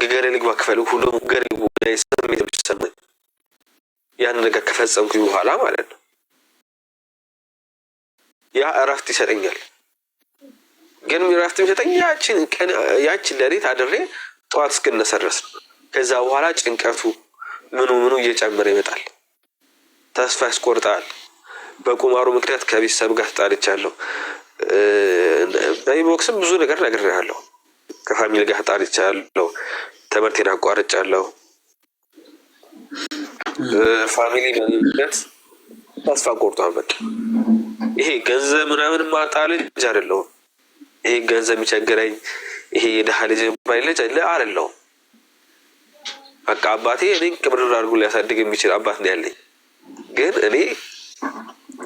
ገደል ግባ ክፈል ሁሉም ገደል ጉዳይ ስሜት የሚሰማኝ ያን ነገር ከፈጸምኩኝ በኋላ ማለት ነው። ያ እረፍት ይሰጠኛል። ግን እረፍት የሚሰጠኝ ያችን ሌሊት አድሬ ጠዋት እስክነሳ ድረስ ነው። ከዛ በኋላ ጭንቀቱ ምኑ እየጨመረ ይመጣል። ተስፋ ያስቆርጣል። በቁማሩ ምክንያት ከቤተሰብ ጋር ተጣልቻለሁ። በኢንቦክስም ብዙ ነገር ነግሬሃለሁ። ከፋሚሊ ጋር ተጣልቻለሁ። ትምህርቴን አቋርጫለሁ። ፋሚሊ በምክንያት ተስፋ ቆርጧል። በቃ ይሄ ገንዘብ ምናምን ማጣ ልጅ አይደለሁም። ይሄ ገንዘብ የሚቸግረኝ ይሄ የድሃ ልጅ ባይ ልጅ አይደለሁም። በቃ አባቴ እኔን ቅብርር አድርጎ ሊያሳድግ የሚችል አባት ነው ያለኝ። ግን እኔ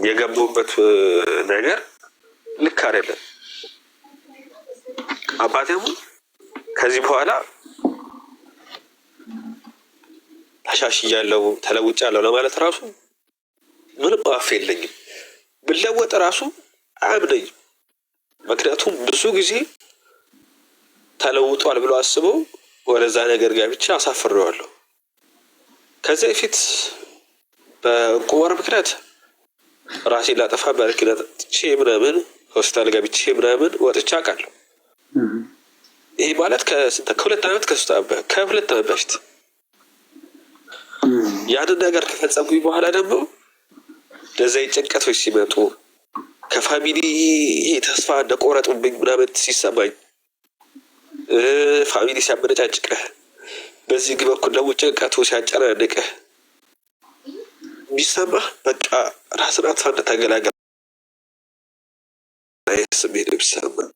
የገባሁበት ነገር ልክ አይደለም። አባቴም ከዚህ በኋላ ተሻሽያለሁ ተለውጫለሁ ለማለት ራሱ ምንም አፍ የለኝም። ብለወጥ ራሱ አያምነኝም። ምክንያቱም ብዙ ጊዜ ተለውጧል ብሎ አስበው ወደዛ ነገር ጋር ብቻ አሳፍሬዋለሁ። ከዚህ በፊት በቁማር ምክንያት ራሴን ላጠፋ በረኪና ጠጥቼ ምናምን ሆስፒታል ገብቼ ምናምን ወጥቼ አውቃለሁ። ይሄ ማለት ከሁለት ዓመት ከሁለት ዓመት በፊት ያንን ነገር ከፈጸምኩኝ በኋላ ደግሞ ለዛ ጭንቀቶች ሲመጡ ከፋሚሊ ተስፋ እንደቆረጡብኝ ምናምን ሲሰማኝ ፋሚሊ ሲያመነጫጭቅህ በዚህ በኩል ደግሞ ጭንቀቱ ሲያጨናንቅህ ቢሰማህ በቃ ራስን አጥፋ እንደተገላገል ስሜት ነው የሚሰማህ።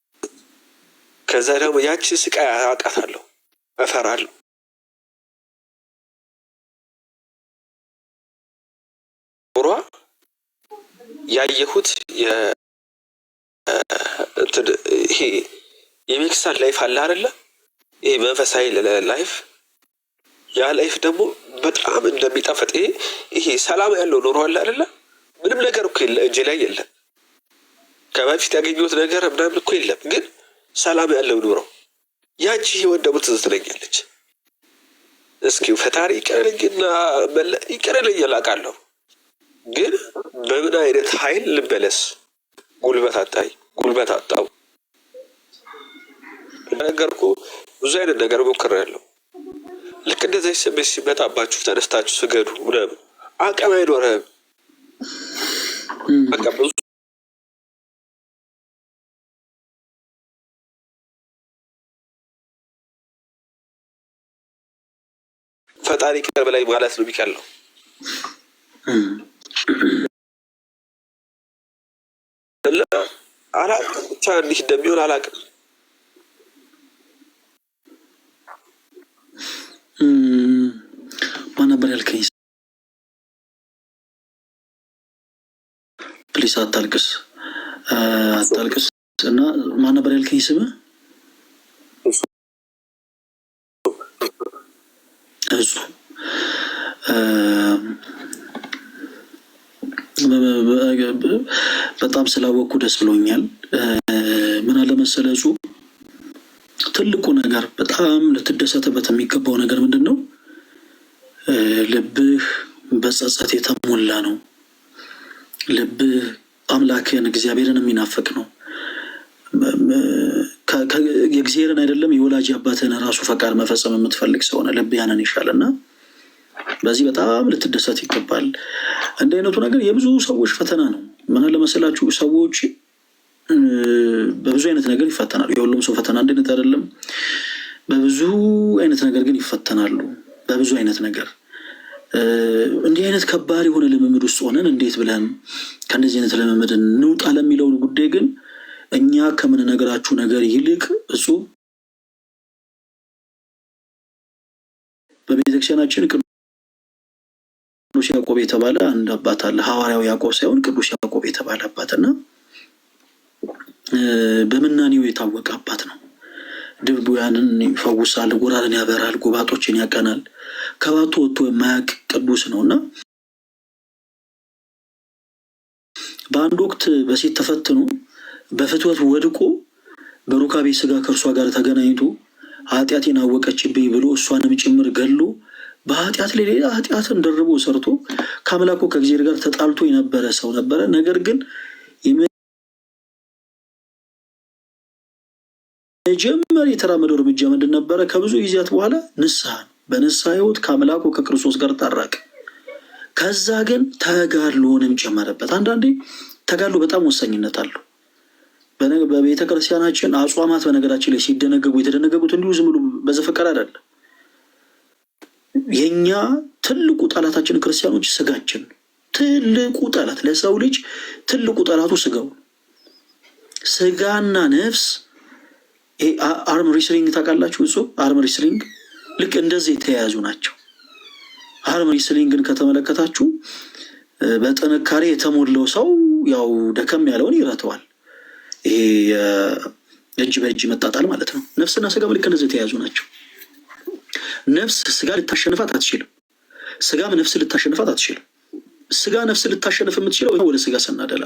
ከዛ ደግሞ ያችን ስቃይ አውቃታለሁ፣ እፈራለሁ። ኑሯ ያየሁት ይሄ የሜክሳን ላይፍ አለ አይደለ? ይሄ መንፈሳዊ ላይፍ ያ ላይፍ ደግሞ በጣም እንደሚጣፈጥ ይሄ ሰላም ያለው ኑሮ አለ አይደለ? ምንም ነገር እኮ እጄ ላይ የለም። ከበፊት ያገኘሁት ነገር ምናምን እኮ የለም። ግን ሰላም ያለው ኑሮ ያቺ ህይወት ደግሞ ትዝ ትለኛለች። እስኪ ፈጣሪ ይቅርልኝና ይቅርልኝ አውቃለሁ። ግን በምን አይነት ኃይል ልበለስ? ጉልበት አጣው። ነገርኩ ብዙ አይነት ነገር ሞክሬያለሁ። ልክ እንደዚህ ስሜት ሲመጣባችሁ ተነስታችሁ ስገዱ ምናምን አቅም አይኖርህም። በቃ ብዙ ፈጣሪ ይቅር በላይ ማለት ነው የሚቀለው። አላውቅም ብቻ እንዲህ እንደሚሆን አላውቅም። ማን ነበር ያልከኝ? ፕሊስ አታልቅስ እና ማን ነበር ያልከኝ ስምህ? እሱ በጣም ስላወቅኩ ደስ ብሎኛል። ምን አለ መሰለህ እሱ ትልቁ ነገር በጣም ልትደሰትበት የሚገባው ነገር ምንድን ነው? ልብህ በጸጸት የተሞላ ነው። ልብህ አምላክን እግዚአብሔርን የሚናፍቅ ነው። የእግዚአብሔርን አይደለም የወላጅ አባትህን ራሱ ፈቃድ መፈጸም የምትፈልግ ሰው ነህ። ልብ ያንን ይሻልና በዚህ በጣም ልትደሰት ይገባል። እንዲህ አይነቱ ነገር የብዙ ሰዎች ፈተና ነው። ምን አለ መሰላችሁ ሰዎች በብዙ አይነት ነገር ይፈተናሉ። የሁሉም ሰው ፈተና አንድ አይነት አይደለም። በብዙ አይነት ነገር ግን ይፈተናሉ። በብዙ አይነት ነገር እንዲህ አይነት ከባድ የሆነ ልምምድ ውስጥ ሆነን እንዴት ብለን ከእንደዚህ አይነት ልምምድ እንውጣ ለሚለው ጉዳይ ግን እኛ ከምንነግራችሁ ነገር ይልቅ እጹብ በቤተክርስቲያናችን ቅዱስ ያዕቆብ የተባለ አንድ አባት አለ። ሐዋርያው ያዕቆብ ሳይሆን ቅዱስ ያዕቆብ የተባለ አባትና በምናኔው የታወቀ አባት ነው። ድውያንን ይፈውሳል፣ ጎራንን ያበራል፣ ጎባጦችን ያቀናል። ከባቱ ወጥቶ የማያውቅ ቅዱስ ነውና በአንድ ወቅት በሴት ተፈትኖ በፍትወት ወድቆ በሩካቤ ስጋ ከእርሷ ጋር ተገናኝቶ ኃጢአቴን አወቀችብኝ ብሎ እሷንም ጭምር ገሎ በኃጢአት ላይ ሌላ ኃጢአትን ደርቦ ሰርቶ ከአምላኩ ከእግዚአብሔር ጋር ተጣልቶ የነበረ ሰው ነበረ። ነገር ግን መጀመሪያ የተራመደው እርምጃ ምንድን ነበረ? ከብዙ ጊዜያት በኋላ ንስሐ ነው። በንስሐ ሕይወት ከአምላኩ ከክርስቶስ ጋር ታረቀ። ከዛ ግን ተጋድሎንም ጨመረበት። አንዳንዴ ተጋድሎ በጣም ወሳኝነት አለው። በቤተ ክርስቲያናችን አጽዋማት በነገራችን ላይ ሲደነገጉ የተደነገጉት እንዲሁ ዝም ብሎ በዘፈቀድ አይደለም። የኛ ትልቁ ጠላታችን ክርስቲያኖች ስጋችን፣ ትልቁ ጠላት ለሰው ልጅ ትልቁ ጠላቱ ስጋው። ስጋና ነፍስ አርም ሪስሊንግ ታውቃላችሁ? እሱ አርም ሪስሊንግ ልክ እንደዚህ የተያያዙ ናቸው። አርም ሪስሊንግን ከተመለከታችሁ በጥንካሬ የተሞላው ሰው ያው ደከም ያለውን ይረተዋል። ይሄ እጅ በእጅ መጣጣል ማለት ነው። ነፍስና ስጋ ልክ እንደዚህ የተያያዙ ናቸው። ነፍስ ስጋ ልታሸንፋት አትችልም። ስጋም ነፍስ ልታሸንፋት አትችልም። ስጋ ነፍስ ልታሸንፍ የምትችለው ወደ ስጋ ስናደላ፣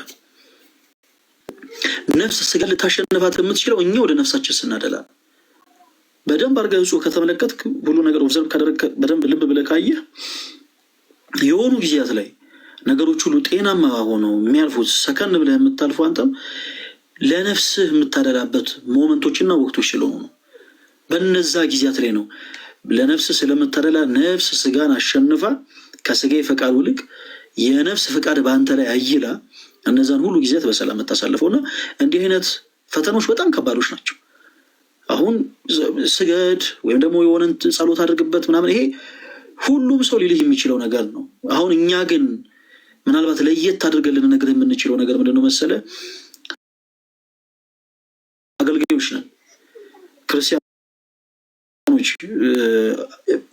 ነፍስ ስጋ ልታሸንፋት የምትችለው እኛ ወደ ነፍሳችን ስናደላ። በደንብ አድርገህ እጹ ከተመለከትክ ሁሉ ነገር ኦብዘርቭ ካደረግ በደንብ ልብ ብለህ ካየህ የሆኑ ጊዜያት ላይ ነገሮች ሁሉ ጤናማ ሆነው የሚያልፉት ሰከን ብለህ የምታልፈው አንተም ለነፍስህ የምታደላበት ሞመንቶችና ወቅቶች ስለሆኑ ነው። በነዛ ጊዜያት ላይ ነው ለነፍስ ስለምታደላ ነፍስ ስጋን አሸንፋ ከስጋ ፈቃድ ይልቅ የነፍስ ፈቃድ በአንተ ላይ አይላ እነዛን ሁሉ ጊዜያት በሰላም የምታሳልፈው እና እንዲህ አይነት ፈተኖች በጣም ከባዶች ናቸው። አሁን ስገድ ወይም ደግሞ የሆነን ጸሎት አድርግበት ምናምን ይሄ ሁሉም ሰው ሊልህ የሚችለው ነገር ነው። አሁን እኛ ግን ምናልባት ለየት አድርገን ልንነግርህ የምንችለው ነገር ምንድነው መሰለ? አገልጋዮች ነን ክርስቲያኖች።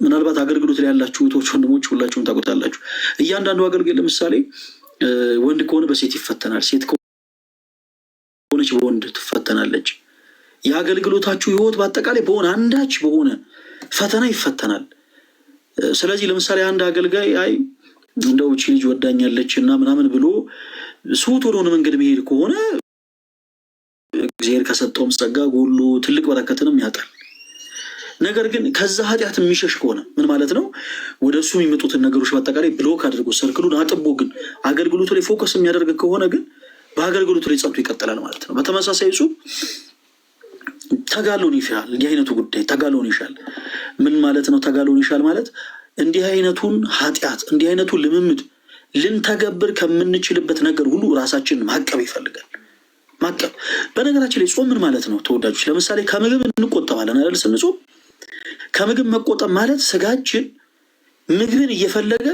ምናልባት አገልግሎት ላይ ያላችሁ እህቶች፣ ወንድሞች ሁላችሁም ታውቁታላችሁ። እያንዳንዱ አገልጋይ ለምሳሌ ወንድ ከሆነ በሴት ይፈተናል፣ ሴት ከሆነች በወንድ ትፈተናለች። የአገልግሎታችሁ ህይወት በአጠቃላይ በሆነ አንዳች በሆነ ፈተና ይፈተናል። ስለዚህ ለምሳሌ አንድ አገልጋይ አይ እንደው እቺ ልጅ ወዳኛለች እና ምናምን ብሎ ሱት ወደሆነ መንገድ መሄድ ከሆነ እግዚአብሔር ከሰጠውም ጸጋ ጎሎ ትልቅ በረከትንም ያጣል። ነገር ግን ከዛ ኃጢአት የሚሸሽ ከሆነ ምን ማለት ነው? ወደ እሱ የሚመጡትን ነገሮች በአጠቃላይ ብሎክ አድርጎ ሰርክሉን አጥቦ ግን አገልግሎቱ ላይ ፎከስ የሚያደርግ ከሆነ ግን በአገልግሎቱ ላይ ጸንቶ ይቀጥላል ማለት ነው። በተመሳሳይ እሱ ተጋሎን ይሻል። እንዲህ አይነቱ ጉዳይ ተጋሎን ይሻል። ምን ማለት ነው? ተጋሎን ይሻል ማለት እንዲህ አይነቱን ኃጢአት እንዲህ አይነቱ ልምምድ ልንተገብር ከምንችልበት ነገር ሁሉ ራሳችንን ማቀብ ይፈልጋል። ማቀብ በነገራችን ላይ ጾም ምን ማለት ነው ተወዳጆች? ለምሳሌ ከምግብ እንቆጠባለን አይደል? ስንጾም ከምግብ መቆጠብ ማለት ስጋችን ምግብን እየፈለገ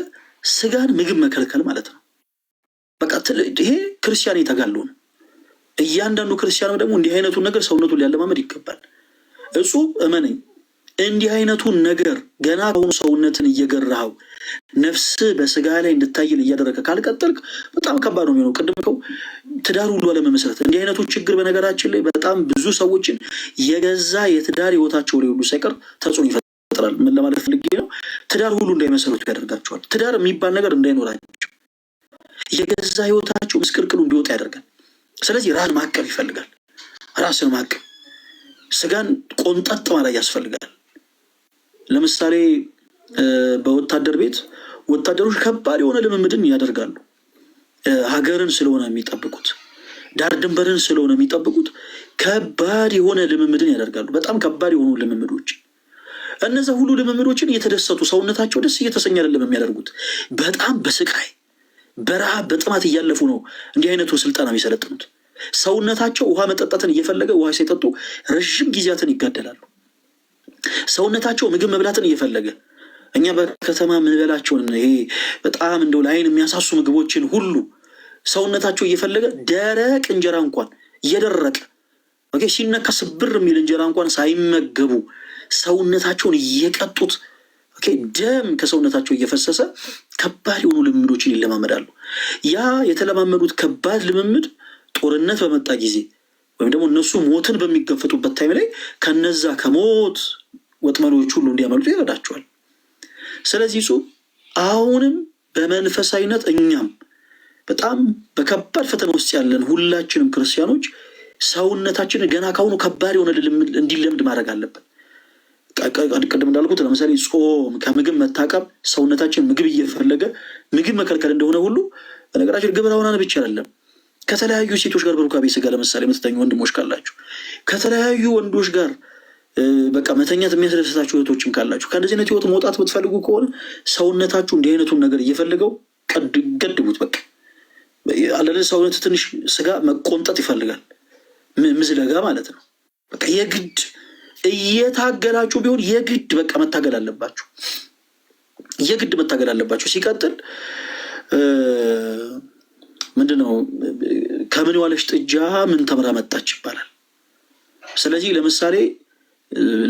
ስጋን ምግብ መከልከል ማለት ነው። በቃ ይሄ ክርስቲያን የተጋሉ ነው። እያንዳንዱ ክርስቲያን ደግሞ እንዲህ አይነቱን ነገር ሰውነቱን ሊያለማመድ ይገባል። እሱ እመነኝ እንዲህ አይነቱን ነገር ገና ከሆኑ ሰውነትን እየገራኸው ነፍስ በስጋ ላይ እንድታይል እያደረገ ካልቀጠልክ በጣም ከባድ ነው የሚሆነው። ቅድም ከው ትዳር ሁሉ አለመመስረት እንዲህ አይነቱ ችግር በነገራችን ላይ በጣም ብዙ ሰዎችን የገዛ የትዳር ህይወታቸው ላይ ሁሉ ሳይቀር ተጽዕኖ ይፈጥራል። ምን ለማለት ፈልጌ ነው? ትዳር ሁሉ እንዳይመሰረቱ ያደርጋቸዋል። ትዳር የሚባል ነገር እንዳይኖራቸው የገዛ ህይወታቸው ምስቅልቅሉ እንዲወጣ ያደርጋል። ስለዚህ ራስን ማቀብ ይፈልጋል። ራስን ማቀብ ስጋን ቆንጠጥ ማለት ያስፈልጋል። ለምሳሌ በወታደር ቤት ወታደሮች ከባድ የሆነ ልምምድን ያደርጋሉ። ሀገርን ስለሆነ የሚጠብቁት፣ ዳር ድንበርን ስለሆነ የሚጠብቁት ከባድ የሆነ ልምምድን ያደርጋሉ። በጣም ከባድ የሆኑ ልምምዶች። እነዛ ሁሉ ልምምዶችን እየተደሰቱ ሰውነታቸው ደስ እየተሰኘ አይደለም የሚያደርጉት። በጣም በስቃይ በረሃብ በጥማት እያለፉ ነው እንዲህ አይነቱ ስልጠና የሚሰለጥኑት። ሰውነታቸው ውሃ መጠጣትን እየፈለገ ውሃ ሳይጠጡ ረዥም ጊዜያትን ይጋደላሉ። ሰውነታቸው ምግብ መብላትን እየፈለገ እኛ በከተማ ምንበላቸውን ይሄ በጣም እንደው ለዓይን የሚያሳሱ ምግቦችን ሁሉ ሰውነታቸው እየፈለገ ደረቅ እንጀራ እንኳን እየደረቀ ሲነካ ስብር የሚል እንጀራ እንኳን ሳይመገቡ ሰውነታቸውን እየቀጡት ደም ከሰውነታቸው እየፈሰሰ ከባድ የሆኑ ልምምዶችን ይለማመዳሉ። ያ የተለማመዱት ከባድ ልምምድ ጦርነት በመጣ ጊዜ ወይም ደግሞ እነሱ ሞትን በሚገፈጡበት ታይም ላይ ከነዛ ከሞት ወጥመዶች ሁሉ እንዲያመልጡ ይረዳቸዋል። ስለዚህ እሱ አሁንም በመንፈሳዊነት እኛም በጣም በከባድ ፈተና ውስጥ ያለን ሁላችንም ክርስቲያኖች ሰውነታችንን ገና ካሁኑ ከባድ የሆነ ልምምድ እንዲለምድ ማድረግ አለብን። ቅድም እንዳልኩት ለምሳሌ ጾም ከምግብ መታቀብ ሰውነታችን ምግብ እየፈለገ ምግብ መከልከል እንደሆነ ሁሉ በነገራችን ግብረ ሕማማት ብቻ አይደለም። ከተለያዩ ሴቶች ጋር በሩካቤ ስጋ ለምሳሌ የምትተኙ ወንድሞች ካላችሁ፣ ከተለያዩ ወንዶች ጋር በቃ መተኛት የሚያስደስታችሁ እህቶችም ካላችሁ ከእንደዚህ አይነት ህይወት መውጣት የምትፈልጉ ከሆነ ሰውነታችሁ እንዲህ አይነቱን ነገር እየፈለገው ገድቡት። በቃ አለለ ሰውነት ትንሽ ስጋ መቆንጠጥ ይፈልጋል፣ ምዝለጋ ማለት ነው። በቃ የግድ እየታገላችሁ ቢሆን የግድ በቃ መታገል አለባችሁ፣ የግድ መታገል አለባችሁ። ሲቀጥል ምንድነው ከምን ዋለች ጥጃ ምን ተምራ መጣች ይባላል። ስለዚህ ለምሳሌ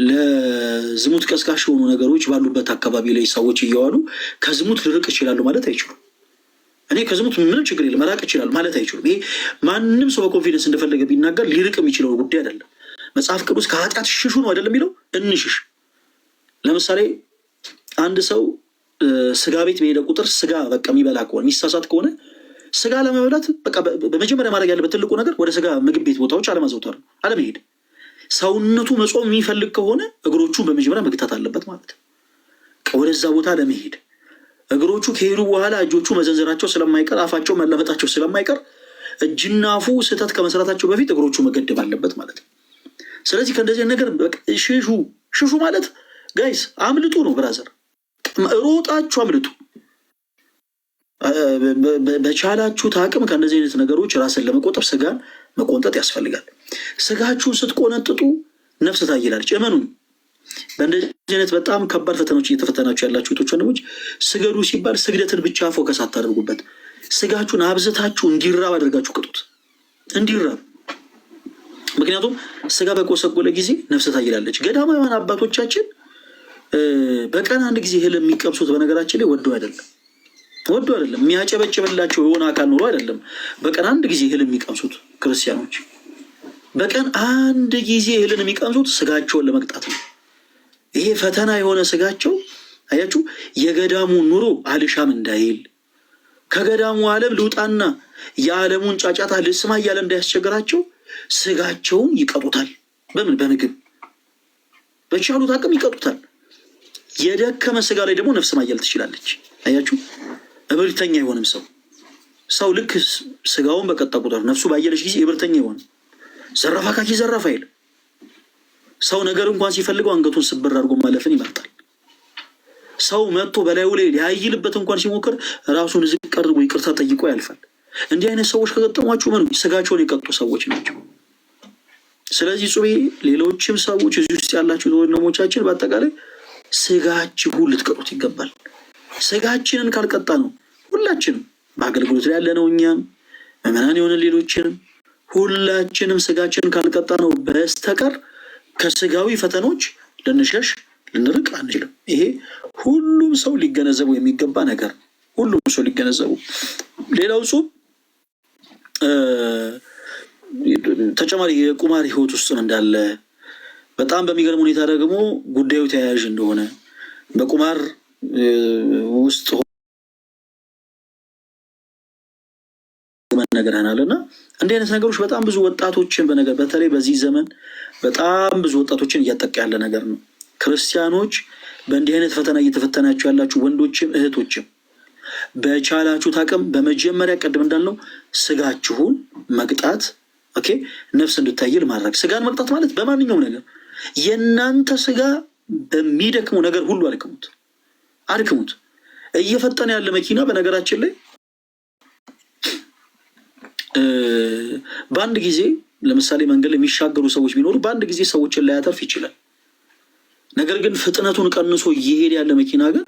ለዝሙት ቀስቃሽ የሆኑ ነገሮች ባሉበት አካባቢ ላይ ሰዎች እየዋሉ ከዝሙት ልርቅ ይችላሉ ማለት አይችሉም። እኔ ከዝሙት ምንም ችግር የለም መራቅ ይችላል ማለት አይችሉም። ይሄ ማንም ሰው በኮንፊደንስ እንደፈለገ ቢናገር ሊርቅ የሚችለው ጉዳይ አይደለም። መጽሐፍ ቅዱስ ከኃጢአት ሽሹ ነው አይደለም የሚለው፣ እንሽሽ። ለምሳሌ አንድ ሰው ስጋ ቤት በሄደ ቁጥር ስጋ በቃ የሚበላ ከሆነ የሚሳሳት ከሆነ ስጋ ለመብላት በቃ በመጀመሪያ ማድረግ ያለበት ትልቁ ነገር ወደ ስጋ ምግብ ቤት ቦታዎች አለማዘውተር ነው፣ አለመሄድ። ሰውነቱ መጾም የሚፈልግ ከሆነ እግሮቹ በመጀመሪያ መግታት አለበት ማለት ነው። ወደዛ ቦታ ለመሄድ እግሮቹ ከሄዱ በኋላ እጆቹ መዘንዘራቸው ስለማይቀር አፋቸው መለበጣቸው ስለማይቀር እጅና አፉ ስህተት ከመስራታቸው በፊት እግሮቹ መገደብ አለበት ማለት ነው። ስለዚህ ከእንደዚህ ነገር ሽሹ ማለት ጋይስ አምልጡ ነው። ብራዘር ሮጣችሁ አምልጡ። በቻላችሁት አቅም ከእነዚህ አይነት ነገሮች ራስን ለመቆጠብ ስጋን መቆንጠጥ ያስፈልጋል። ስጋችሁን ስትቆነጥጡ ነፍስ ታይላለች። እመኑኝ። በእንደዚህ አይነት በጣም ከባድ ፈተናዎች እየተፈተናችሁ ያላችሁ እህቶች ወንድሞች፣ ስገዱ ሲባል ስግደትን ብቻ ፎከስ አታደርጉበት። ስጋችሁን አብዝታችሁ እንዲራብ አድርጋችሁ ቅጡት፣ እንዲራብ። ምክንያቱም ስጋ በቆሰቆለ ጊዜ ነፍስ ታይላለች። ገዳማውያን አባቶቻችን በቀን አንድ ጊዜ እህል የሚቀምሱት በነገራችን ላይ ወደው አይደለም የሚያጨበጭብላቸው የሆነ አካል ኑሮ አይደለም። በቀን አንድ ጊዜ እህል የሚቀምሱት ክርስቲያኖች በቀን አንድ ጊዜ እህልን የሚቀምሱት ስጋቸውን ለመቅጣት ነው። ይሄ ፈተና የሆነ ስጋቸው አያችሁ፣ የገዳሙን ኑሮ አልሻም እንዳይል ከገዳሙ ዓለም ልውጣና የዓለሙን ጫጫታ ልስማ እያለ እንዳያስቸግራቸው ስጋቸውን ይቀጡታል። በምግብ በቻሉት አቅም ይቀጡታል። የደከመ ስጋ ላይ ደግሞ ነፍስ ማየል ትችላለች። አያችሁ፣ እብርተኛ አይሆንም ሰው ልክ ስጋውን በቀጣ ቁጥር ነፍሱ ባየለች ጊዜ እብርተኛ ይሆን። ዘራፍ አካኪ ዘራፍ አይል ሰው ነገር እንኳን ሲፈልገው አንገቱን ስብር አድርጎ ማለፍን ይመርጣል። ሰው መጥቶ በላዩ ላይ ሊያይልበት እንኳን ሲሞክር ራሱን ዝቅ አድርጎ ይቅርታ ጠይቆ ያልፋል። እንዲህ አይነት ሰዎች ከገጠሟችሁ ምን ስጋቸውን የቀጡ ሰዎች ናቸው። ስለዚህ ጹቤ ሌሎችም ሰዎች እዚህ ውስጥ ያላችሁ ወንድሞቻችን በአጠቃላይ ስጋችሁን ልትቀጡት ይገባል። ስጋችንን ካልቀጣ ነው ሁላችንም በአገልግሎት ላይ ያለ ነው፣ እኛም ምዕመናን የሆነ ሌሎችንም ሁላችንም ስጋችንን ካልቀጣ ነው በስተቀር ከስጋዊ ፈተኖች ልንሸሽ ልንርቅ አንችልም። ይሄ ሁሉም ሰው ሊገነዘቡ የሚገባ ነገር፣ ሁሉም ሰው ሊገነዘቡ። ሌላው ጾም ተጨማሪ የቁማር ህይወት ውስጥ እንዳለ በጣም በሚገርም ሁኔታ ደግሞ ጉዳዩ ተያያዥ እንደሆነ በቁማር ውስጥ ነገርናል እና እንዲህ አይነት ነገሮች በጣም ብዙ ወጣቶችን በተለይ በዚህ ዘመን በጣም ብዙ ወጣቶችን እያጠቃ ያለ ነገር ነው። ክርስቲያኖች በእንዲህ አይነት ፈተና እየተፈተናችሁ ያላችሁ ወንዶችም እህቶችም በቻላችሁት አቅም በመጀመሪያ ቀደም እንዳልነው ስጋችሁን መቅጣት፣ ኦኬ፣ ነፍስ እንድታይል ማድረግ። ስጋን መቅጣት ማለት በማንኛውም ነገር የእናንተ ስጋ በሚደክመው ነገር ሁሉ አድክሙት። እየፈጠነ ያለ መኪና በነገራችን ላይ በአንድ ጊዜ ለምሳሌ መንገድ ላይ የሚሻገሩ ሰዎች ቢኖሩ በአንድ ጊዜ ሰዎችን ላያተርፍ ይችላል። ነገር ግን ፍጥነቱን ቀንሶ እየሄደ ያለ መኪና ግን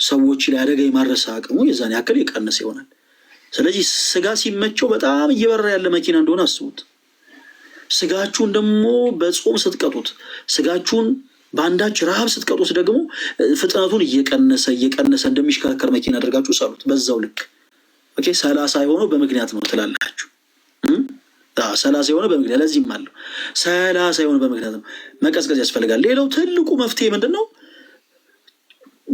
ሰዎች ላይ አደጋ የማድረስ አቅሙ የዛን ያክል የቀነሰ ይሆናል። ስለዚህ ስጋ ሲመቸው በጣም እየበራ ያለ መኪና እንደሆነ አስቡት። ስጋችሁን ደግሞ በጾም ስትቀጡት፣ ስጋችሁን በአንዳች ረሃብ ስትቀጡት ደግሞ ፍጥነቱን እየቀነሰ እንደሚሽከረከር መኪና አድርጋችሁ ሳሉት። በዛው ልክ ኦኬ፣ 30 የሆነው በምክንያት ነው ትላላችሁ። 30 የሆነ በምክንያት ለዚህም አለው 30 የሆነ በምክንያት ነው። መቀዝቀዝ ያስፈልጋል። ሌላው ትልቁ መፍትሄ ምንድን ነው?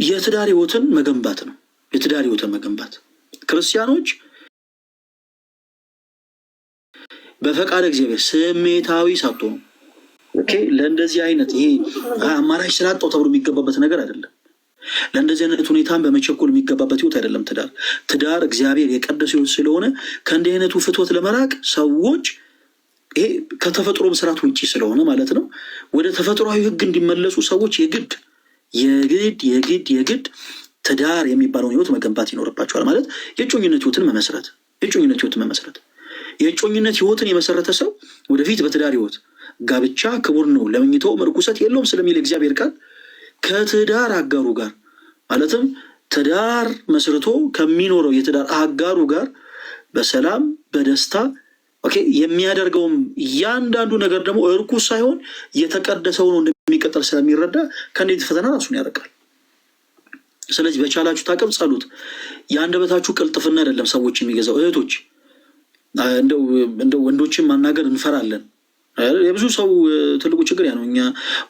የትዳር ህይወትን መገንባት ነው። የትዳር ህይወትን መገንባት ክርስቲያኖች በፈቃደ እግዚአብሔር ስሜታዊ ሳትሆኑ ኦኬ ለእንደዚህ አይነት ይሄ አማራጭ ስላጣው ተብሎ የሚገባበት ነገር አይደለም። ለእንደዚህ አይነት ሁኔታን በመቸኮል የሚገባበት ህይወት አይደለም። ትዳር እግዚአብሔር የቀደሰ ህይወት ስለሆነ ከእንዲህ አይነቱ ፍትወት ለመራቅ ሰዎች ይሄ ከተፈጥሮም ስርዓት ውጭ ስለሆነ ማለት ነው ወደ ተፈጥሯዊ ህግ እንዲመለሱ ሰዎች የግድ ትዳር የሚባለውን ህይወት መገንባት ይኖርባቸዋል። ማለት የእጮኝነት ህይወትን መመስረት የእጮኝነት ህይወትን የመሰረተ ሰው ወደፊት በትዳር ህይወት ጋብቻ ክቡር ነው ለመኝታው ርኩሰት የለውም ስለሚል እግዚአብሔር ቃል ከትዳር አጋሩ ጋር ማለትም ትዳር መስርቶ ከሚኖረው የትዳር አጋሩ ጋር በሰላም በደስታ የሚያደርገውም እያንዳንዱ ነገር ደግሞ እርኩስ ሳይሆን የተቀደሰው ነው እንደሚቀጥል ስለሚረዳ ከእንዴት ፈተና ራሱን ያርቃል። ስለዚህ በቻላችሁ ታቅም ጸሎት የአንደበታችሁ ቅልጥፍና አይደለም ሰዎች የሚገዛው። እህቶች እንደው ወንዶችን ማናገር እንፈራለን። የብዙ ሰው ትልቁ ችግር ያ ነው። እኛ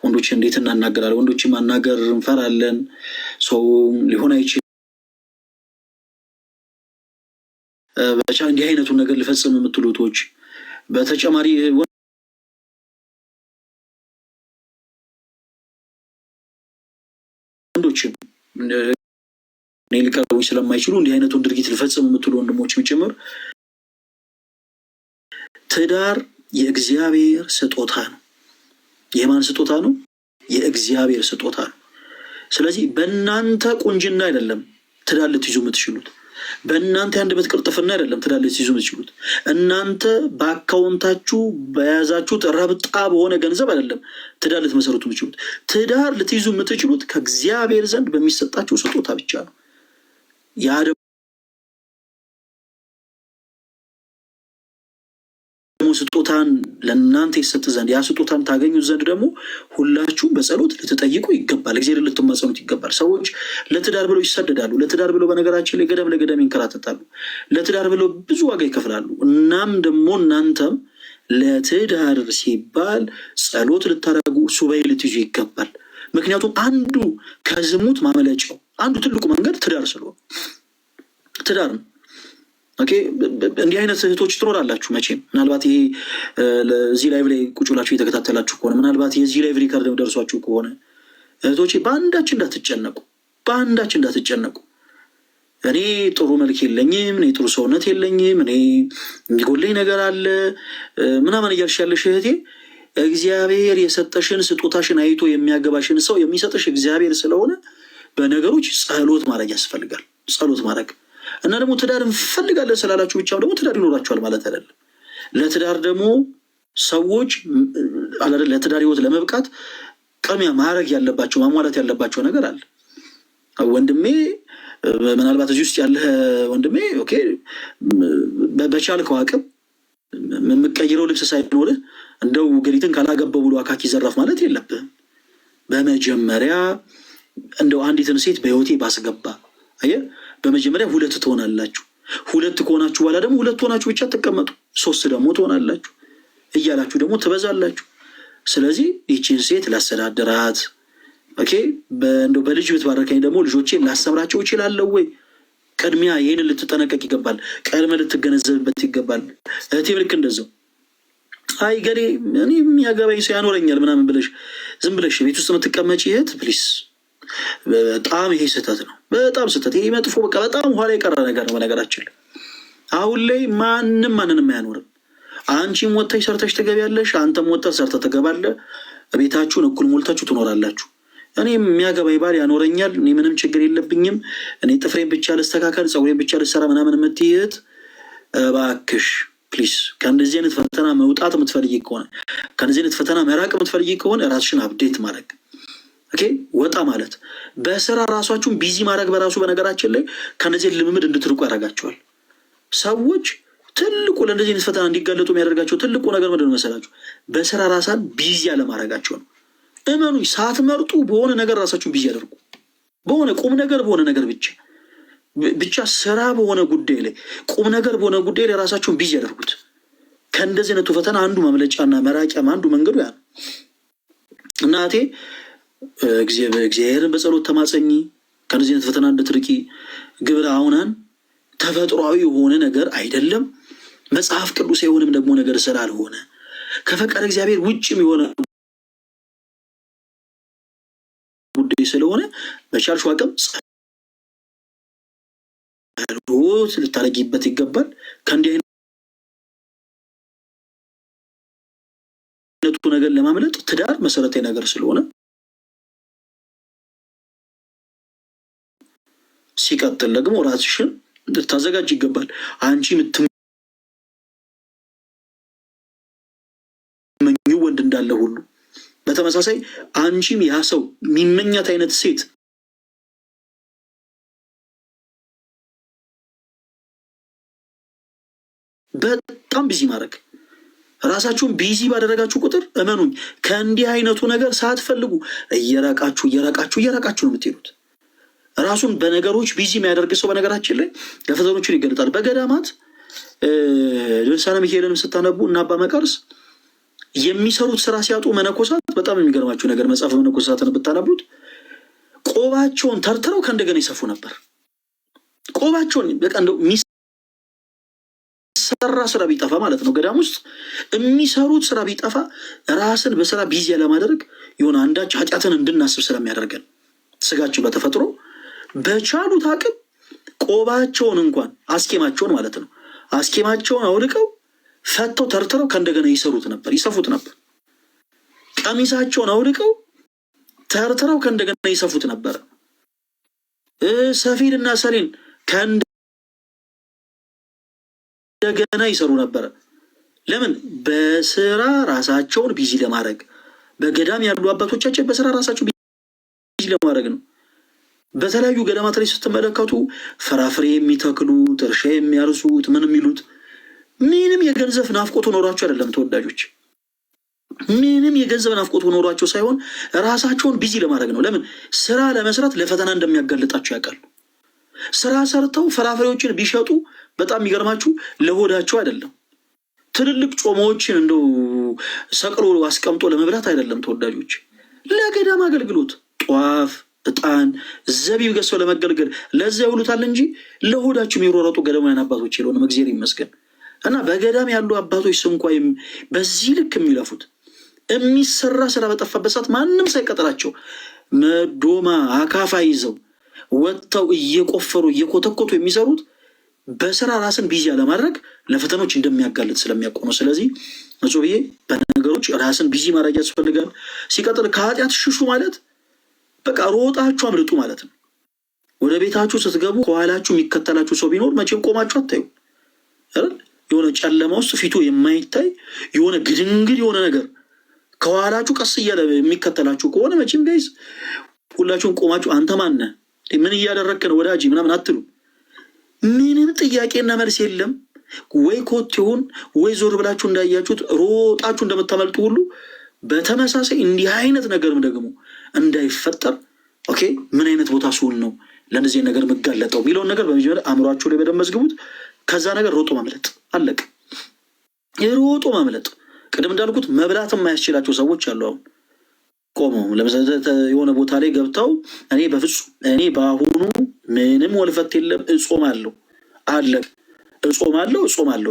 ወንዶች እንዴት እናናገራለን? ወንዶችን ማናገር እንፈራለን። ሰው ሊሆን አይችልም በቻ እንዲህ አይነቱን ነገር ልፈጽም የምትሉቶች በተጨማሪ ወንዶችም እኔ ሊቀርቡኝ ስለማይችሉ እንዲህ አይነቱን ድርጊት ልፈጽም የምትሉ ወንድሞችም ጭምር ትዳር የእግዚአብሔር ስጦታ ነው። የማን ስጦታ ነው? የእግዚአብሔር ስጦታ ነው። ስለዚህ በእናንተ ቁንጅና አይደለም ትዳር ልትይዙ የምትችሉት። በእናንተ የአንደበት ቅልጥፍና አይደለም ትዳር ልትይዙ የምትችሉት። እናንተ በአካውንታችሁ በያዛችሁት ረብጣ በሆነ ገንዘብ አይደለም ትዳር ልትመሰረቱ የምትችሉት። ትዳር ልትይዙ የምትችሉት ከእግዚአብሔር ዘንድ በሚሰጣችሁ ስጦታ ብቻ ነው። ያ ደግሞ ስጦታን ለእናንተ ይሰጥ ዘንድ ያ ስጦታን ታገኙት ዘንድ ደግሞ ሁላችሁም በጸሎት ልትጠይቁ ይገባል። እግዚአብሔር ልትማጸኑት ይገባል። ሰዎች ለትዳር ብለው ይሰደዳሉ። ለትዳር ብለው በነገራችን ላይ ገደም ለገደም ይንከራተታሉ። ለትዳር ብለው ብዙ ዋጋ ይከፍላሉ። እናም ደግሞ እናንተም ለትዳር ሲባል ጸሎት ልታደርጉ ሱባኤ ልትይዙ ይገባል። ምክንያቱም አንዱ ከዝሙት ማመለጫው አንዱ ትልቁ መንገድ ትዳር ስለሆነ ትዳር ነው። እንዲህ አይነት እህቶች ትኖራላችሁ መቼም። ምናልባት ይሄ እዚህ ላይቭ ላይ ቁጭ ብላችሁ እየተከታተላችሁ ከሆነ ምናልባት የዚህ ላይቭ ሪከርድ ደርሷችሁ ከሆነ እህቶቼ በአንዳችን እንዳትጨነቁ። እኔ ጥሩ መልክ የለኝም፣ እኔ ጥሩ ሰውነት የለኝም፣ እኔ የሚጎለኝ ነገር አለ ምናምን እያልሽ ያለሽ እህቴ እግዚአብሔር የሰጠሽን ስጦታሽን አይቶ የሚያገባሽን ሰው የሚሰጥሽ እግዚአብሔር ስለሆነ በነገሮች ጸሎት ማድረግ ያስፈልጋል። ጸሎት ማድረግ እና ደግሞ ትዳር እንፈልጋለን ስላላችሁ ብቻ ደግሞ ትዳር ይኖራችኋል ማለት አይደለም። ለትዳር ደግሞ ሰዎች ለትዳር ህይወት ለመብቃት ቅድሚያ ማድረግ ያለባቸው ማሟላት ያለባቸው ነገር አለ። ወንድሜ ምናልባት እዚህ ውስጥ ያለ ወንድሜ በቻልከው አቅም የምትቀይረው ልብስ ሳይኖርህ እንደው ገሊትን ካላገባው ብሎ አካኪ ዘራፍ ማለት የለብህም። በመጀመሪያ እንደው አንዲትን ሴት በህይወቴ ባስገባ በመጀመሪያ 2 ትሆናላችሁ። 2 ከሆናችሁ በኋላ ደግሞ 2 ሆናችሁ ብቻ ተቀመጡ። 3 ደግሞ ትሆናላችሁ እያላችሁ ደግሞ ትበዛላችሁ። ስለዚህ ይህችን ሴት ላስተዳድራት እንደው በልጅ ብትባረከኝ ደግሞ ልጆቼን ላስተምራቸው እችላለሁ ወይ? ቅድሚያ ይህንን ልትጠነቀቅ ይገባል። ቀድመ ልትገነዘብበት ይገባል። እህቴም ልክ እንደዛው አይ ገሌ እኔ የሚያገባኝ ሰው ያኖረኛል ምናምን ብለሽ ዝም ብለሽ ቤት ውስጥ የምትቀመጪ እህት ፕሊስ በጣም ይሄ ስህተት ነው። በጣም ስህተት፣ ይሄ መጥፎ በጣም ኋላ የቀረ ነገር ነው። በነገራችን ላይ አሁን ላይ ማንንም አያኖርም። አንቺም ወጥተሽ ሰርተሽ ትገቢያለሽ፣ አንተም ወጥተህ ሰርተህ ትገባለህ። ቤታችሁን እኩል ሞልታችሁ ትኖራላችሁ። እኔ የሚያገባኝ ባል ያኖረኛል፣ እኔ ምንም ችግር የለብኝም፣ እኔ ጥፍሬን ብቻ ልስተካከል፣ ፀጉሬን ብቻ ልሰራ ምናምን የምትይት እባክሽ ፕሊስ ከእንደዚህ አይነት ፈተና መውጣት የምትፈልጊ ከሆነ ከእንደዚህ አይነት ፈተና መራቅ የምትፈልጊ ከሆነ ራስሽን አፕዴት ማድረግ ወጣ ማለት በስራ ራሳችሁን ቢዚ ማድረግ በራሱ በነገራችን ላይ ከነዚህ ልምምድ እንድትርቁ ያደርጋቸዋል። ሰዎች ትልቁ ለእንደዚህ አይነት ፈተና እንዲጋለጡ የሚያደርጋቸው ትልቁ ነገር ምንድን ነው መሰላችሁ? በስራ ራሳን ቢዚ ያለማድረጋቸው ነው። እመኑኝ፣ ሳትመርጡ በሆነ ነገር ራሳችሁን ቢዚ ያደርጉ። በሆነ ቁም ነገር በሆነ ነገር ብቻ ስራ በሆነ ጉዳይ ላይ ቁም ነገር በሆነ ጉዳይ ላይ ራሳችሁን ቢዚ ያደርጉት። ከእንደዚህ አይነቱ ፈተና አንዱ ማምለጫና መራቂያም አንዱ መንገዱ ያ ነው። እናቴ እግዚአብሔርን በጸሎት ተማጸኝ፣ ከነዚህ አይነት ፈተና እንድትርቂ። ግብረ አሁናን ተፈጥሯዊ የሆነ ነገር አይደለም፣ መጽሐፍ ቅዱስ የሆንም ደግሞ ነገር ስላልሆነ ከፈቃድ እግዚአብሔር ውጭም የሆነ ጉዳይ ስለሆነ በቻልሽው አቅም ጸሎት ልታረጊበት ይገባል። ከእንዲህ አይነቱ ነገር ለማምለጥ ትዳር መሰረታዊ ነገር ስለሆነ ሲቀጥል ደግሞ ራስሽን ልታዘጋጅ ይገባል። አንቺ የምትመኙ ወንድ እንዳለ ሁሉ በተመሳሳይ አንቺም ያ ሰው የሚመኛት አይነት ሴት በጣም ቢዚ ማድረግ ራሳችሁን ቢዚ ባደረጋችሁ ቁጥር እመኑኝ ከእንዲህ አይነቱ ነገር ሳትፈልጉ እየራቃችሁ ነው የምትሄዱት። ራሱን በነገሮች ቢዚ የሚያደርግ ሰው በነገራችን ላይ ለፈተኖችን ይገለጣል። በገዳማት ድርሳነ ሚካኤልን ስታነቡ እና አባ መቃርስ የሚሰሩት ስራ ሲያጡ መነኮሳት በጣም የሚገርማችሁ ነገር መጽሐፍ መነኮሳትን ብታነቡት ቆባቸውን ተርትረው ከእንደገና ይሰፉ ነበር። ቆባቸውን በቃ እንደው የሚሰራ ስራ ቢጠፋ ማለት ነው ገዳም ውስጥ የሚሰሩት ስራ ቢጠፋ ራስን በስራ ቢዚ ለማድረግ የሆነ አንዳች ኃጢአትን እንድናስብ ስለሚያደርገን ስጋችን በተፈጥሮ በቻሉት አቅም ቆባቸውን እንኳን አስኬማቸውን ማለት ነው አስኬማቸውን አውልቀው ፈተው ተርትረው ከእንደገና ይሰፉት ነበር። ቀሚሳቸውን አውልቀው ተርትረው ከእንደገና ይሰፉት ነበር። ሰፊድና ሰሌን ከእንደገና ይሰሩ ነበር። ለምን? በስራ ራሳቸውን ቢዚ ለማድረግ። በገዳም ያሉ አባቶቻችን በስራ ራሳቸው ቢዚ ለማድረግ ነው። በተለያዩ ገዳማት ላይ ስትመለከቱ ፍራፍሬ የሚተክሉት እርሻ የሚያርሱት ምን የሚሉት ምንም የገንዘብ ናፍቆቱ ኖሯቸው አይደለም ተወዳጆች፣ ምንም የገንዘብ ናፍቆቱ ኖሯቸው ሳይሆን ራሳቸውን ቢዚ ለማድረግ ነው። ለምን? ስራ ለመስራት ለፈተና እንደሚያጋልጣቸው ያውቃሉ። ስራ ሰርተው ፍራፍሬዎችን ቢሸጡ በጣም የሚገርማችሁ ለሆዳቸው አይደለም፣ ትልልቅ ጮማዎችን እንደው ሰቅሎ አስቀምጦ ለመብላት አይደለም ተወዳጆች፣ ለገዳም አገልግሎት ጧፍ፣ እጣን፣ ዘቢብ ገዝተው ለመገልገል ለዛ ይውሉታል እንጂ ለሆዳቸው የሚሮረጡ ገዳማውያን አባቶች የለውም። እግዚአብሔር ይመስገን። እና በገዳም ያሉ አባቶች እንኳን በዚህ ልክ የሚለፉት የሚሰራ ስራ በጠፋበት ሰዓት ማንም ሳይቀጥራቸው መዶማ አካፋ ይዘው ወጥተው እየቆፈሩ እየኮተኮቱ የሚሰሩት በስራ ራስን ቢዚ ለማድረግ ለፈተኖች እንደሚያጋልጥ ስለሚያውቁ ነው። ስለዚህ እጹ ብዬ በነገሮች ራስን ቢዚ ማድረግ ያስፈልጋል። ሲቀጥል ከኃጢአት ሽሹ ማለት በቃ ሮጣችሁ አምልጡ ማለት ነው። ወደ ቤታችሁ ስትገቡ ከኋላችሁ የሚከተላችሁ ሰው ቢኖር መቼም ቆማችሁ አታዩ። የሆነ ጨለማ ውስጥ ፊቱ የማይታይ የሆነ ግድንግድ የሆነ ነገር ከኋላችሁ ቀስ እያለ የሚከተላችሁ ከሆነ መቼም ጋይዝ ሁላችሁም ቆማችሁ አንተ ማነህ ምን እያደረግክ ነው ወዳጅ ምናምን አትሉ። ምንም ጥያቄና መልስ የለም። ወይ ኮቴውን ወይ ዞር ብላችሁ እንዳያችሁት ሮጣችሁ እንደምታመልጡ ሁሉ በተመሳሳይ እንዲህ አይነት ነገርም ደግሞ እንዳይፈጠር ኦኬ ምን አይነት ቦታ ስሆን ነው ለእነዚህ ነገር መጋለጠው የሚለውን ነገር በመጀመሪያ አእምሯችሁ ላይ በደንብ መዝግቡት። ከዛ ነገር ሮጦ ማምለጥ አለቅ። ሮጦ ማምለጥ ቅድም እንዳልኩት መብላት የማያስችላቸው ሰዎች አሉ። አሁን ቆመው ለምሳሌ የሆነ ቦታ ላይ ገብተው እኔ በአሁኑ ምንም ወልፈት የለም እጾማለሁ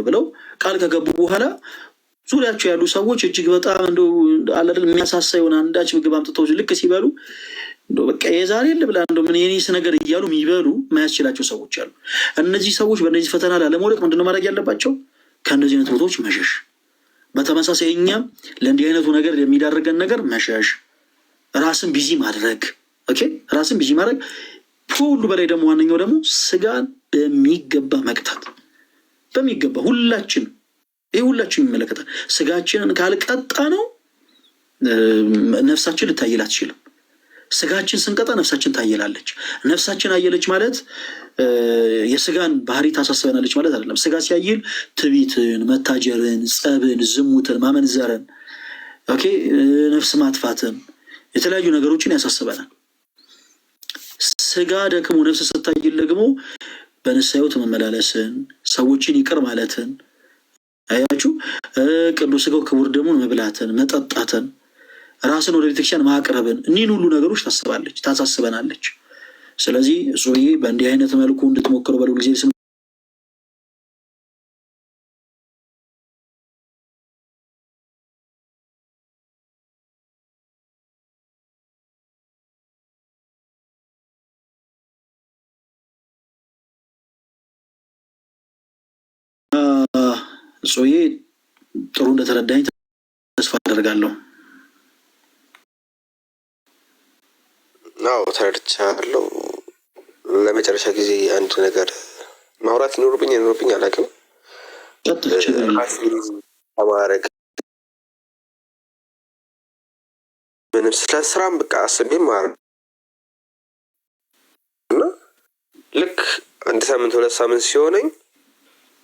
ብለው ቃል ከገቡ በኋላ ዙሪያቸው ያሉ ሰዎች እጅግ በጣም እንደው አለል የሚያሳሳ የሆነ አንዳች ምግብ አምጥተው ልክ ሲበሉ እንደው በቃ የዛሬ ልብላ እንደው ምን የኔስ ነገር እያሉ የሚበሉ የማያስችላቸው ሰዎች አሉ። እነዚህ ሰዎች በእነዚህ ፈተና ላለመውደቅ ምንድነው ማድረግ ያለባቸው? ከእነዚህ አይነት ቦታዎች መሸሽ። በተመሳሳይ እኛም ለእንዲህ አይነቱ ነገር የሚዳርገን ነገር መሸሽ፣ ራስን ቢዚ ማድረግ ራስን ቢዚ ማድረግ። ሁሉ በላይ ደግሞ ዋነኛው ደግሞ ስጋን በሚገባ መቅጣት። በሚገባ ሁላችን ይመለከታል። ስጋችንን ካልቀጣ ነው ነፍሳችን ልታየል አትችልም። ስጋችን ስንቀጣ ነፍሳችን ታየላለች። ነፍሳችን አየለች ማለት የስጋን ባህሪ ታሳስበናለች ማለት አይደለም። ስጋ ሲያይል ትዕቢትን፣ መታጀርን፣ ጸብን፣ ዝሙትን፣ ማመንዘርን ነፍስ ማጥፋትን የተለያዩ ነገሮችን ያሳስበናል። ስጋ ደግሞ ነፍስ ስታይል ደግሞ በንስሐ ሕይወት መመላለስን፣ ሰዎችን ይቅር ማለትን አያችሁ፣ ቅዱስ ስጋው ክቡር ደሙን መብላትን፣ መጠጣትን፣ ራስን ወደ ቤተክርስቲያን ማቅረብን እኒህን ሁሉ ነገሮች ታሳስበናለች። ስለዚህ ሶዬ በእንዲህ አይነት መልኩ እንድትሞክሩ በሉ ጊዜ ስም እጹዬ ጥሩ እንደተረዳኝ ተስፋ አደርጋለሁ። አዎ ተረድቻለሁ። ለመጨረሻ ጊዜ አንድ ነገር ማውራት ይኖርብኝ አላውቅም። ተማረግ ምንም ስለ ስራም በቃ አስቤ ማረግ እና ልክ አንድ ሳምንት 2 ሳምንት ሲሆነኝ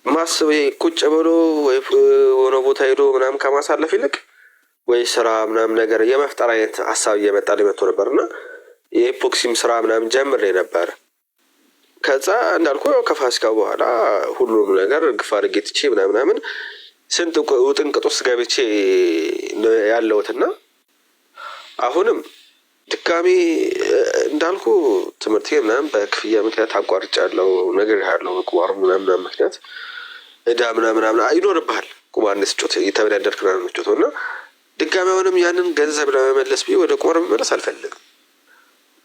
ማስብ ቁጭ ብሎ ወይ ሆነ ቦታ ሄዶ ምናምን ከማሳለፍ ይልቅ ወይ ስራ ምናምን ነገር የመፍጠር አይነት ሀሳብ እየመጣልኝ መጥቶ ነበር እና የኢፖክሲም ስራ ምናምን ጀምሬ ነበር። ከዛ እንዳልኩ ከፋሲካ በኋላ ሁሉም ነገር ግፍ አድርጌ ትቼ ምናምን ስንት ውጥንቅጥ ውስጥ ገብቼ ያለሁትና አሁንም ድጋሚ እንዳልኩ ትምህርቴ ምናምን በክፍያ ምክንያት አቋርጫለሁ። ነገር ያለው ቁማር ምናምን ምክንያት እዳ ምናምን ይኖርብሃል። ቁማር ስጮት እየተበዳደርክ ምናምን የምትጮተው እና ድጋሚ አሁንም ያንን ገንዘብ ለመመለስ ብዬ ወደ ቁማር መመለስ አልፈልግም።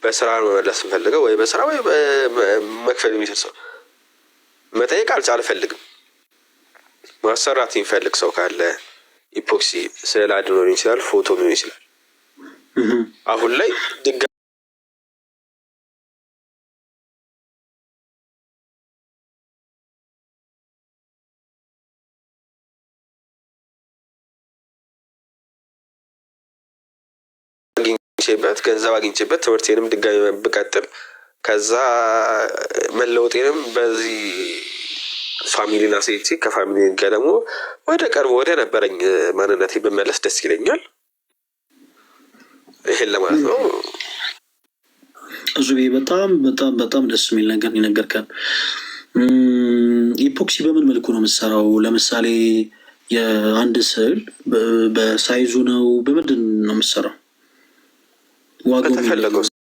በስራ መመለስ እንፈልገው ወይ በስራ ወይ መክፈል የሚችል ሰው መጠየቅ አልፈልግም። ማሰራት የሚፈልግ ሰው ካለ ኢፖክሲ ስዕል አድኖ ሊሆን ይችላል፣ ፎቶ ሊሆን ይችላል። አሁን ላይ ድጋሚ ገንዘብ አግኝቼበት ትምህርቴንም ድጋሚ ብቀጥል ከዛ መለወጤንም በዚህ ፋሚሊና ሴቲ ከፋሚሊ ጋር ደግሞ ወደ ቀርቦ ወደ ነበረኝ ማንነቴ ብመለስ ደስ ይለኛል። ይሄን ለማለት ነው። እዙቤ በጣም በጣም በጣም ደስ የሚል ነገር ይነገርከን። ኢፖክሲ በምን መልኩ ነው የምትሰራው? ለምሳሌ የአንድ ስዕል በሳይዙ ነው በምንድን ነው የምትሰራው? ዋጋው